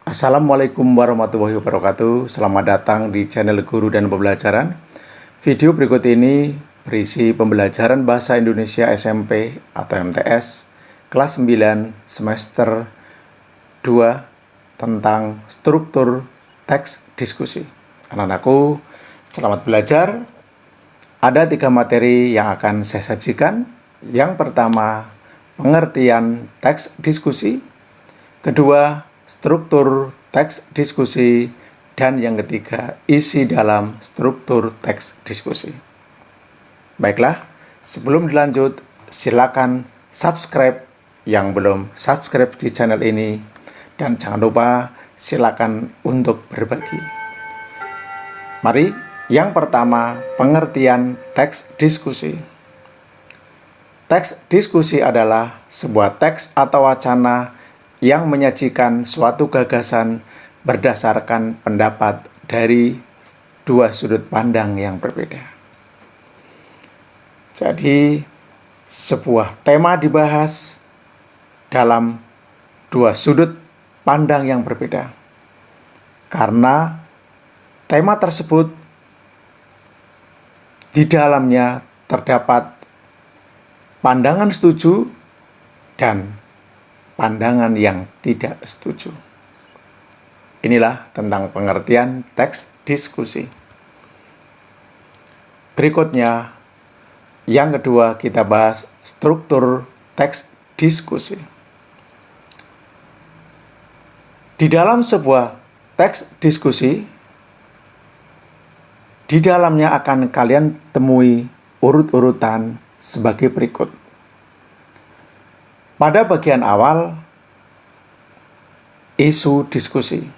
Assalamualaikum warahmatullahi wabarakatuh. Selamat datang di channel Guru dan Pembelajaran. Video berikut ini berisi pembelajaran Bahasa Indonesia SMP atau MTS kelas 9 semester 2 tentang struktur teks diskusi. Anak-anakku, selamat belajar. Ada 3 materi yang akan saya sajikan. Yang pertama, pengertian teks diskusi. Kedua, struktur teks diskusi. Dan yang ketiga, isi dalam struktur teks diskusi. Baiklah, sebelum dilanjut, silakan subscribe yang belum subscribe di channel ini. Dan jangan lupa, silakan untuk berbagi. Mari, yang pertama, pengertian teks diskusi. Teks diskusi adalah sebuah teks atau wacana yang menyajikan suatu gagasan berdasarkan pendapat dari dua sudut pandang yang berbeda. Jadi, sebuah tema dibahas dalam dua sudut pandang yang berbeda. Karena tema tersebut di dalamnya terdapat pandangan setuju dan pandangan yang tidak setuju. Inilah tentang pengertian teks diskusi. Berikutnya, yang kedua kita bahas struktur teks diskusi. Di dalam sebuah teks diskusi, di dalamnya akan kalian temui urut-urutan sebagai berikut. Pada bagian awal, isu diskusi.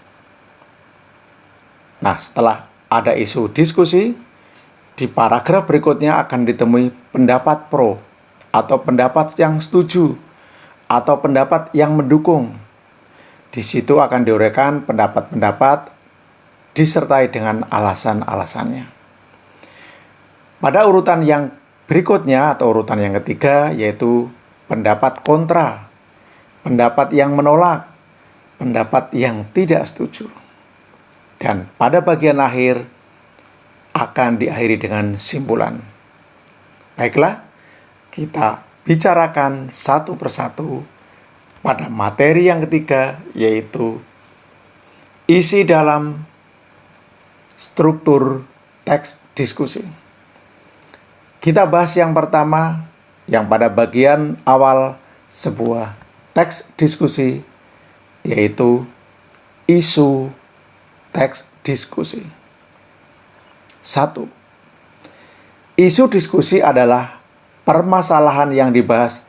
Nah, setelah ada isu diskusi, di paragraf berikutnya akan ditemui pendapat pro, atau pendapat yang setuju, atau pendapat yang mendukung. Di situ akan diuraikan pendapat-pendapat disertai dengan alasan-alasannya. Pada urutan yang berikutnya atau urutan yang ketiga yaitu pendapat kontra, pendapat yang menolak, pendapat yang tidak setuju. Dan pada bagian akhir akan diakhiri dengan simpulan. Baiklah, kita bicarakan satu persatu pada materi yang ketiga yaitu isi dalam struktur teks diskusi. Kita bahas yang pertama, yang pada bagian awal sebuah teks diskusi, yaitu isu teks diskusi. 1. Isu diskusi adalah permasalahan yang dibahas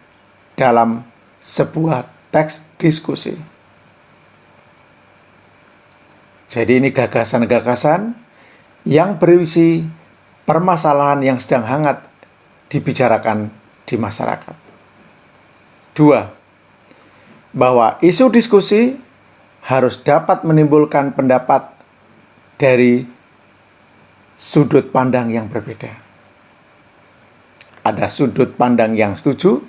dalam sebuah teks diskusi. Jadi ini gagasan-gagasan yang berisi permasalahan yang sedang hangat dibicarakan di masyarakat. 2. Bahwa isu diskusi harus dapat menimbulkan pendapat dari sudut pandang yang berbeda. Ada sudut pandang yang setuju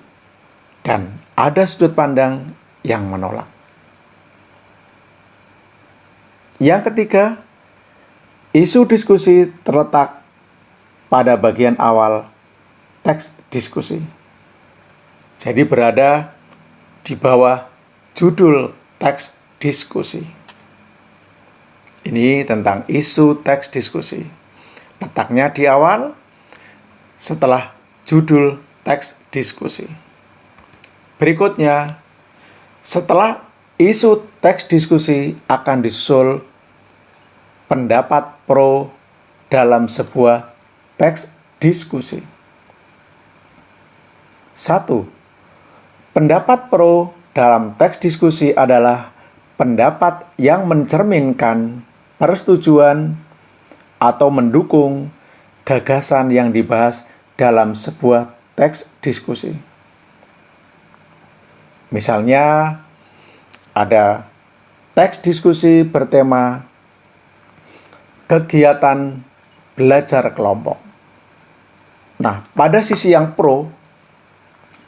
dan ada sudut pandang yang menolak. Yang ketiga, isu diskusi terletak pada bagian awal teks diskusi. Jadi berada di bawah judul teks diskusi. Ini tentang isu teks diskusi. Letaknya di awal setelah judul teks diskusi. Berikutnya, setelah isu teks diskusi akan disusul pendapat pro dalam sebuah teks diskusi. 1. Pendapat pro dalam teks diskusi adalah pendapat yang mencerminkan persetujuan atau mendukung gagasan yang dibahas dalam sebuah teks diskusi. Misalnya, ada teks diskusi bertema kegiatan belajar kelompok. Nah, pada sisi yang pro,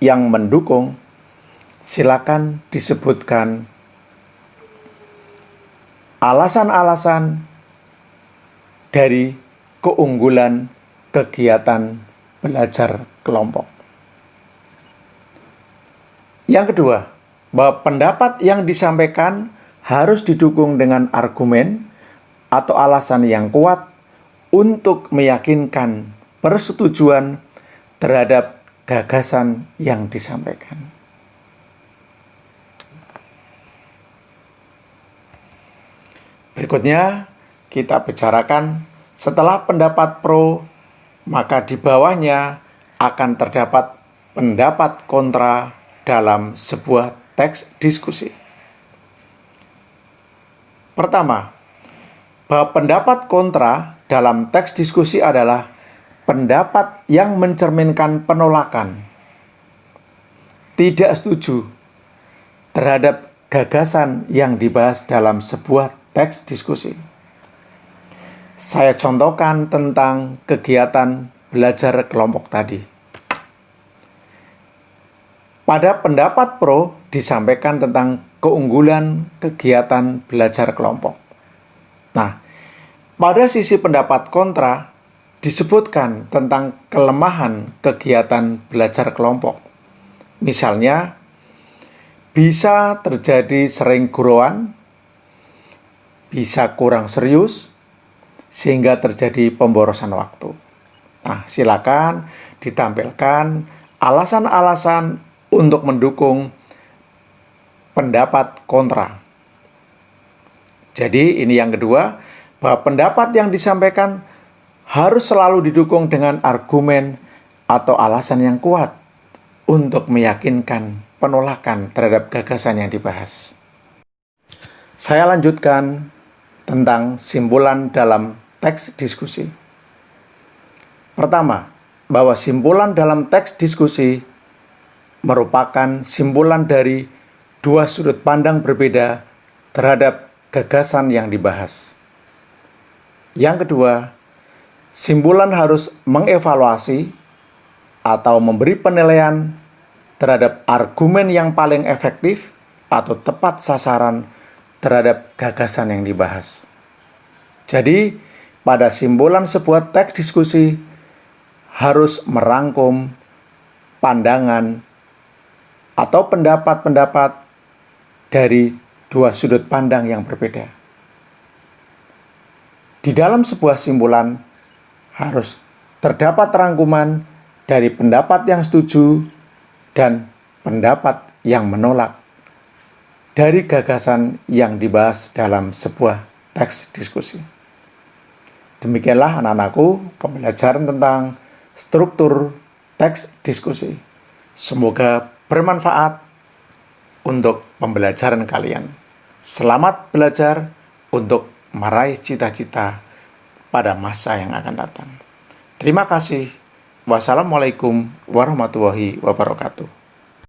yang mendukung, silakan disebutkan alasan-alasan dari keunggulan kegiatan belajar kelompok. Yang kedua, bahwa pendapat yang disampaikan harus didukung dengan argumen atau alasan yang kuat untuk meyakinkan persetujuan terhadap gagasan yang disampaikan. Berikutnya, kita bicarakan setelah pendapat pro, maka di bawahnya akan terdapat pendapat kontra dalam sebuah teks diskusi. Pertama, bahwa pendapat kontra dalam teks diskusi adalah pendapat yang mencerminkan penolakan, tidak setuju terhadap gagasan yang dibahas dalam sebuah teks diskusi. Saya contohkan tentang kegiatan belajar kelompok tadi. Pada pendapat pro disampaikan tentang keunggulan kegiatan belajar kelompok. Nah, pada sisi pendapat kontra disebutkan tentang kelemahan kegiatan belajar kelompok. Misalnya, bisa terjadi sering guruan, bisa kurang serius, sehingga terjadi pemborosan waktu. Nah, silakan ditampilkan alasan-alasan untuk mendukung pendapat kontra. Jadi, ini yang kedua, bahwa pendapat yang disampaikan harus selalu didukung dengan argumen atau alasan yang kuat untuk meyakinkan penolakan terhadap gagasan yang dibahas. Saya lanjutkan tentang simpulan dalam teks diskusi. Pertama, bahwa simpulan dalam teks diskusi merupakan simpulan dari dua sudut pandang berbeda terhadap gagasan yang dibahas. Yang kedua, simpulan harus mengevaluasi atau memberi penilaian terhadap argumen yang paling efektif atau tepat sasaran terhadap gagasan yang dibahas. Jadi, pada simpulan sebuah teks diskusi harus merangkum pandangan atau pendapat-pendapat dari dua sudut pandang yang berbeda. Di dalam sebuah simpulan harus terdapat rangkuman dari pendapat yang setuju dan pendapat yang menolak dari gagasan yang dibahas dalam sebuah teks diskusi. Demikianlah anak-anakku pembelajaran tentang struktur teks diskusi. Semoga bermanfaat untuk pembelajaran kalian. Selamat belajar untuk meraih cita-cita pada masa yang akan datang. Terima kasih. Wassalamualaikum warahmatullahi wabarakatuh.